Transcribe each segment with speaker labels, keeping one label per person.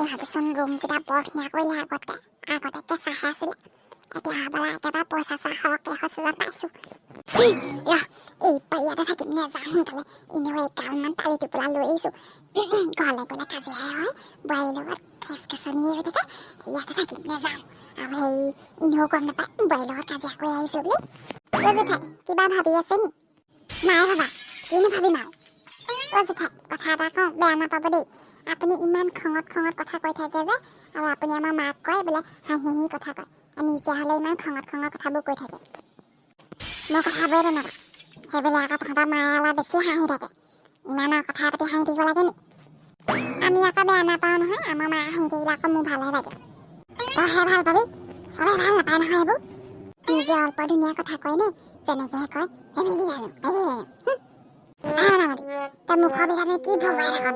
Speaker 1: ভাবিচোন ৰুমকেইটা বৰ ধুনীয়া কৰিলে আগতে কেঁচাহে আছিলে এতিয়া হ'বলা একেবাৰে পইচা সৰহকৈ সঁচা পাইছোঁ ৰহ এই ইয়াতে থাকিম নেযাওঁ সোনকালে এনেও এগালমান টালি টোপোলা লৈ আহিছোঁ ঘৰলৈ গ'লে কাজিয়াহে হয় বোৱাৰীৰ লগত খেচ খেচনি হৈ থাকে ইয়াতে থাকিম নেযাওঁ আৰু সেই এনেও গম নাপায় বোৱাৰীৰ লগত কাজিয়া কৰি আহিছোঁ বুলি জেঠাই কিবা ভাবি আছে নি নাই ভাবা কিনো ভাবিম আৰু জেঠাই কথা এটা কওঁ বেয়া নাপাব দেই আপুনি ইমান খঙত কথা কৈ থাকে যে আৰু আপুনি আমাৰ মাক কয় বোলে হাঁহি কথা কয় নিজে হ'লে ইমান খঙত কথাবোৰ কৈ থাকে মোৰ কথাবোৰে তেনেকুৱা সেইবুলি আকৌ তহঁতৰ মায়ে অলপ বেছি হাঁহি থাকে ইমান কথা পাতি হাঁহি থাকিব লাগে নি আমি আকৌ বেয়া নাপাওঁ নহয় আমাৰ মায়ে হাঁহি থাকিলে আকৌ মোৰ ভালহে লাগে তইহে ভাল পাবি চবেই ভাল নাপায় নহয় এইবোৰ নিজে অল্প ধুনীয়া কথা কয় নে যেনেকৈহে কয় তই মুখৰ ভিতৰতে কি ভুবাই থাক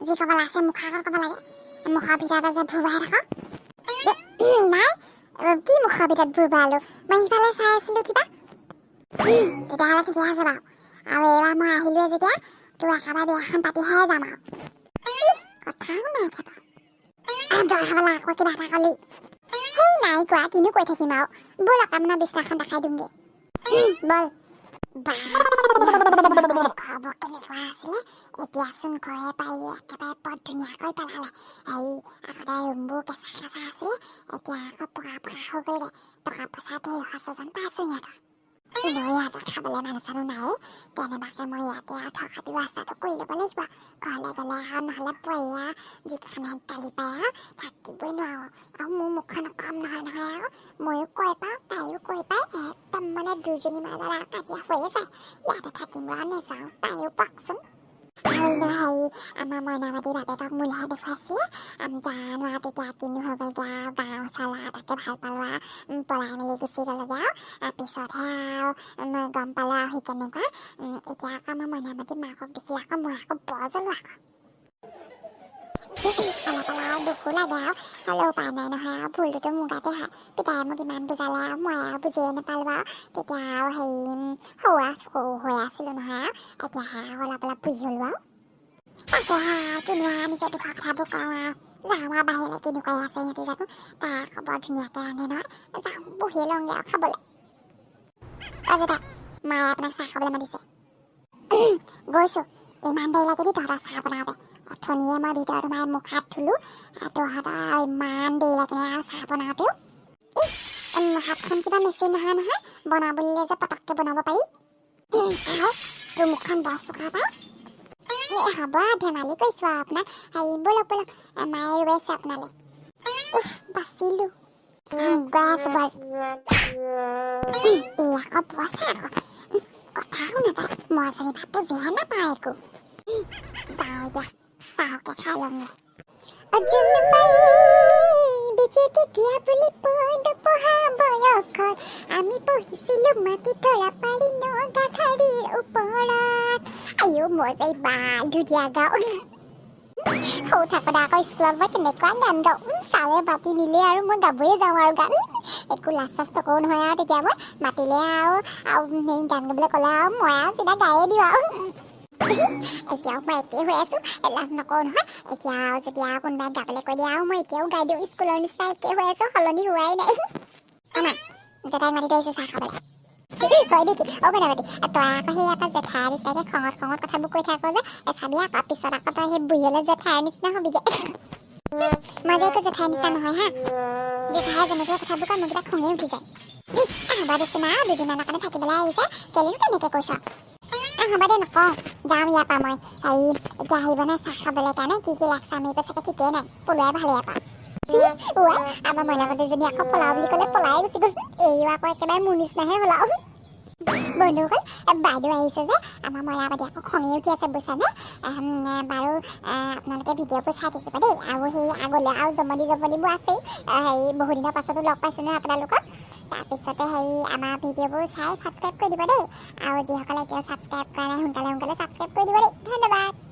Speaker 1: যি ক'বলৈ আছে মুখৰ আগত ক'ব লাগে মুখৰ ভিতৰতে যে ভুবাই থাক নাই কি মুখৰ ভিতৰত ভুবালো মই সিফালে চাই আছিলোঁ কিবা তেতিয়াহ'লে ঠিকে আছে বাৰু আৰু এইবাৰ মই আহিলোৱে যেতিয়া তোৰ একেবাৰে বিয়াখন পাতিহে যাম আৰু কথাও নাই ক্ষেত্ৰত জয় হ'বলা আকৌ কিবা এটা ক'লি সেই নাই কোৱা কিনো কৈ থাকিম আৰু ব'ল আপোনাৰ বিছনাখন দেখাই দিমগৈ ব'ল খবৰ কেনেকুৱা আছিলে এতিয়াচোন ঘৰে পাৰি একেবাৰে বৰ ধুনীয়াকৈ পেলালে হেৰি আগতে ৰুমবোৰ কেঁচা আছিলে এতিয়া আকৌ পকা হৈ গ'লগৈ টকা পইচা ধেৰ খৰচ যেন পাইছোঁ সিহঁতৰ এনেও ইয়াত খাবলৈ মানুহ চানুহ নাই কেনেবাকৈ মই ইয়াতে আৰু থকা ব্যৱস্থাটো কৰি ল'ব লাগিব ঘৰলৈ গ'লে আৰু নহ'লে বোৱাৰীয়ে যিখনহে গালি পায় আৰু থাকিবই নোৱাৰোঁ আৰু মোৰ মুখখন কম নহয় আৰু ময়ো কৈ পাওঁ তাইও কৈ পায় একদম মানে দুয়োজনী মাজত কাজিয়া হৈয়ে যায় ইয়াতে থাকিম আৰু নেযাওঁ তাইও পাকচোন আৰু এনেও হেৰি আমাৰ মইনামাতিৰ বাপেকক মোলৈহে দেখুৱাইছিলে জানো আৰু তেতিয়া কিনো হৈ গ'লগৈ আৰু গাঁও চালা তাকে ভাল পালোঁ আৰু পলাই মেলি গুচি গ'লগৈ আৰু পিছতহে আৰু মই গম পালোঁ আৰু সি কেনেকুৱা এতিয়া আকৌ আমাৰ মইনামাতিৰ মাকক দেখিলে আকৌ মই আকৌ বৰ জ্বলো আকৌ অলপ দুখো লাগে আৰু হ'লেও উপায় নাই নহয় আৰু ভুলটোতো মোৰ গাতে হয় পিতায়ে মোক ইমান বুজালে আৰু মই আৰু বুজিয়ে নাপালোঁ আৰু তেতিয়া আৰু হেৰি সৰু হৈ আছিলোঁ নহয় আৰু এতিয়াহে আৰু অলপ বুজি হ'লোঁ আৰু তাকেহে কিনো আৰু নিজৰ দুখৰ কথাবোৰ কওঁ আৰু যাওঁ আৰু বাহিৰলৈ কিনো কৰি আছে সিহঁতি জানো তাই খবৰ ধুনীয়াকৈ ৰান্ধে নহয় যাওঁ বহি লওঁগৈ আৰু খাবলৈ অজিতা মায়ে আপোনাক চাহ খাবলৈ মাতিছে গৈছোঁ ইমান দেৰি লাগি তহঁতৰ চাহ বনাওঁতে অথনিয়ে মই ভিতৰত সোমাই মুখ হাত ধুলোঁ তহঁতৰ ইমান দেৰি লাগে আৰু চাহ বনাওঁতেও হাতখন কিবা মেচিন নহয় বনাবলৈ যে পটককৈ বনাব পাৰি আৰু তোৰ মুখখন বৰ চোকা পায় হ'ব ধেমালি কৰিছোঁ আৰু আপোনাক হেৰি ব'লক মায়ে ৰৈ আছে আপোনালৈ বাচিলোঁ গৈ আছোঁ বল এই আকৌ বছা আকৌ কথাও নাপায় মই চাগে ভাত বুজিহে নাপায় একো যাওঁ এতিয়া চাহকে খাই লওঁগৈ আমি পঢ়িছিলোঁ মাটি ধৰা পাৰি নগাথাৰিৰ ওপৰত আইও মই যে ইমান ধুনীয়া গাওঁ সৰু থাকোঁতে আকৌ স্কুলত মই কেনেকুৱা গান গাওঁ ছাৰে মাতি নিলে আৰু মই গাবয়ে যাওঁ আৰু গান একো লাজ চাজ নকৰোঁ নহয় আৰু তেতিয়া মই মাতিলে আৰু সেই গান গাবলৈ ক'লে আৰু মই আৰু তেতিয়া গায়ে দিওঁ আৰু এতিয়াও মই একেই হৈ আছোঁ লাজ নকৰোঁ নহয় এতিয়া আৰু যেতিয়া কোনোবাই গাবলৈ কৈ দিয়ে আৰু মই এতিয়াও গাই দিওঁ স্কুলৰ নিচিনা একেই হৈ আছোঁ সলনি হোৱাই নাই আমাৰ জেঠাই মাতি থৈছোঁ চাহ খাবলৈ হয় নেকি বেনাবাতি তই আকৌ সেই আকৌ জেঠাইৰ নিচিনাকৈ খঙত কথাবোৰ কৈ থাক যে চাবি আকৌ পিছত আকৌ তই সেই বুঢ়ীলৈ জেঠাইৰ নিচিনা হবিগৈ মই যে একো জেঠাইৰ নিচিনা নহয় হা জেঠাই যেনেকৈ কথাবোৰ কয় মোৰ কিবা খঙেই উঠি যায় হ'ব দেচোন আৰু দুদিনমানৰ কাৰণে থাকিবলৈ আহিছে কেলেনো তেনেকৈ কৈছ হ'ব দে নকওঁ যাওঁ ইয়াৰ পৰা মই হেৰি এতিয়া আহিব নহয় চাহ খাবলৈ কাৰণে কি লাগছে আমি চাগে ঠিকেই নাই পলোৱাই ভালেই পাওঁ আমাৰ মইনামতীজনী আকৌ পলাও বুলি ক'লে পলাই গুচি গ'ল এইও আকৌ একেবাৰে মোৰ নিচিনাহে হ'ল আৰু বন্ধুসকল বাইদেউ আহিছে যে আমাৰ মইনামতী আকৌ খঙি উঠি আছে বুজিছানে বাৰু আপোনালোকে ভিডিঅ'বোৰ চাই থাকিব দেই আৰু সেই আগলৈ আৰু জমনিবোৰ আছেই হেৰি বহুদিনৰ পাছতো লগ পাইছোঁ নহয় আপোনালোকক তাৰপিছতে হেৰি আমাৰ ভিডিঅ'বোৰ চাই ছাবস্ক্ৰাইব কৰি দিব দেই আৰু যিসকলে এতিয়াও ছাবস্ক্ৰাইব কৰা নাই সোনকালে ছাবস্ক্ৰাইব কৰি দিব দেই ধন্যবাদ।